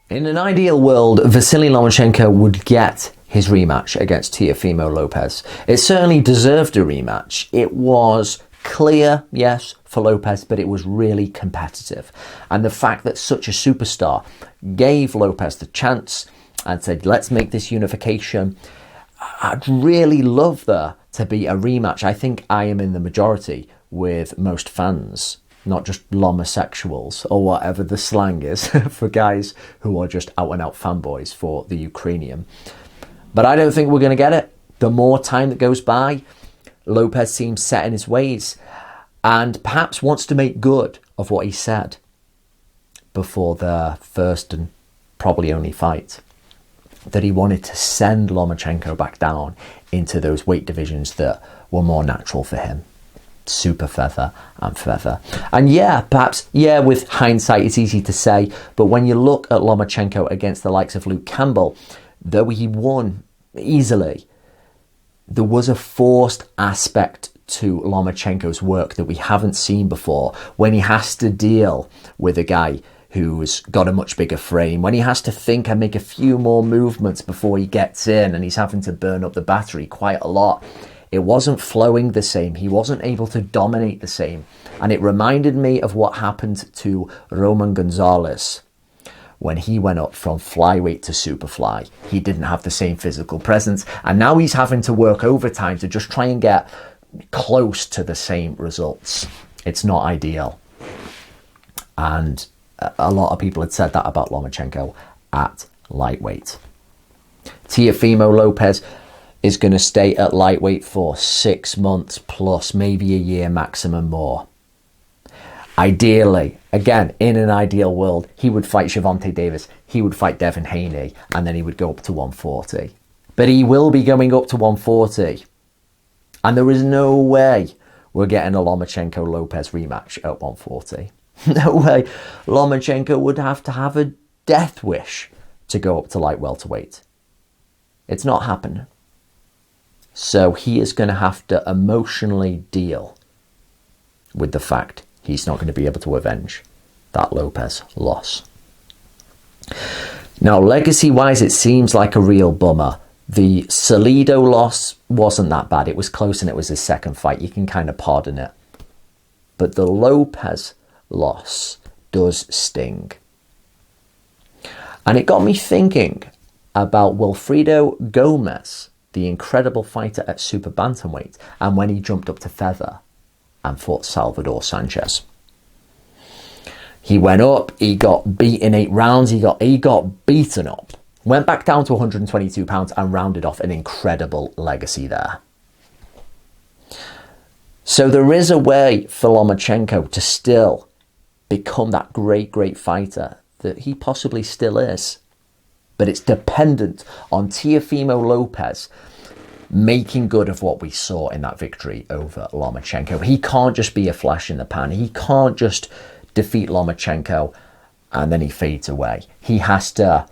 In an ideal world, Vasyl Lomachenko would get his rematch against Teofimo Lopez. It certainly deserved a rematch. It was clear, yes, for Lopez, but it was really competitive. And the fact that such a superstar gave Lopez the chance and said, let's make this unification, I'd really love there to be a rematch. I think I am in the majority with most fans, not just Lomosexuals or whatever the slang is for guys who are just out and out fanboys for the Ukrainian. But I don't think we're going to get it. The more time that goes by, Lopez seems set in his ways and perhaps wants to make good of what he said before the first and probably only fight, that he wanted to send Lomachenko back down into those weight divisions that were more natural for him. Super feather and feather. And yeah, perhaps, with hindsight, it's easy to say, but when you look at Lomachenko against the likes of Luke Campbell, though he won easily, there was a forced aspect to Lomachenko's work that we haven't seen before, when he has to deal with a guy who's got a much bigger frame, when he has to think and make a few more movements before he gets in, and he's having to burn up the battery quite a lot. It wasn't flowing the same. He wasn't able to dominate the same. And it reminded me of what happened to Roman Gonzalez when he went up from flyweight to superfly. He didn't have the same physical presence. And now he's having to work overtime to just try and get close to the same results. It's not ideal. And a lot of people had said that about Lomachenko at lightweight. Teofimo Lopez is going to stay at lightweight for 6 months plus, maybe a year maximum more. Ideally, again, in an ideal world, he would fight Gervonta Davis, he would fight Devin Haney, and then he would go up to 140. But he will be going up to 140. And there is no way we're getting a Lomachenko-Lopez rematch at 140. No way. Lomachenko would have to have a death wish to go up to light welterweight. It's not happening. So he is going to have to emotionally deal with the fact he's not going to be able to avenge that Lopez loss. Now, legacy-wise, it seems like a real bummer. The Salido loss wasn't that bad. It was close and it was his second fight. You can kind of pardon it. But the Lopez loss does sting. And it got me thinking about Wilfredo Gomez, the incredible fighter at super bantamweight, and when he jumped up to feather and fought Salvador Sanchez. He went up, he got beaten 8 rounds, he got beaten up, went back down to 122 pounds and rounded off an incredible legacy there. So there is a way for Lomachenko to still become that great fighter that he possibly still is. But it's dependent on Teofimo Lopez making good of what we saw in that victory over Lomachenko. He can't just be a flash in the pan. He can't just defeat Lomachenko and then he fades away. He has to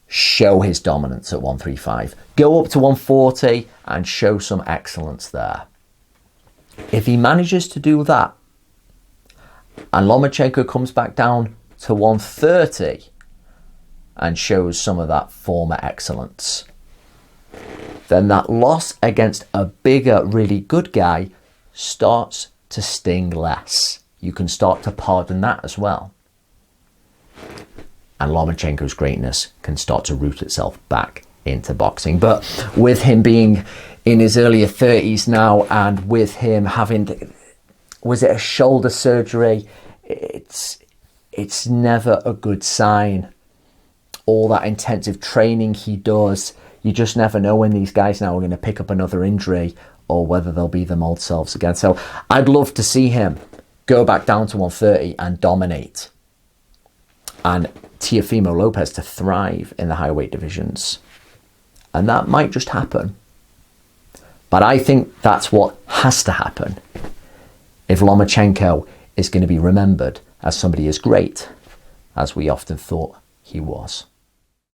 show his dominance at 135. Go up to 140 and show some excellence there. If he manages to do that and Lomachenko comes back down to 130 and shows some of that former excellence, then that loss against a bigger, really good guy starts to sting less. You can start to pardon that as well. And Lomachenko's greatness can start to root itself back into boxing. But with him being in his earlier 30s now, and with him having, was it a shoulder surgery? It's never a good sign. All that intensive training he does, you just never know when these guys now are going to pick up another injury or whether they'll be them old selves again. So I'd love to see him go back down to 130 and dominate, and Teofimo Lopez to thrive in the high weight divisions. And that might just happen. But I think that's what has to happen if Lomachenko is going to be remembered as somebody as great as we often thought he was.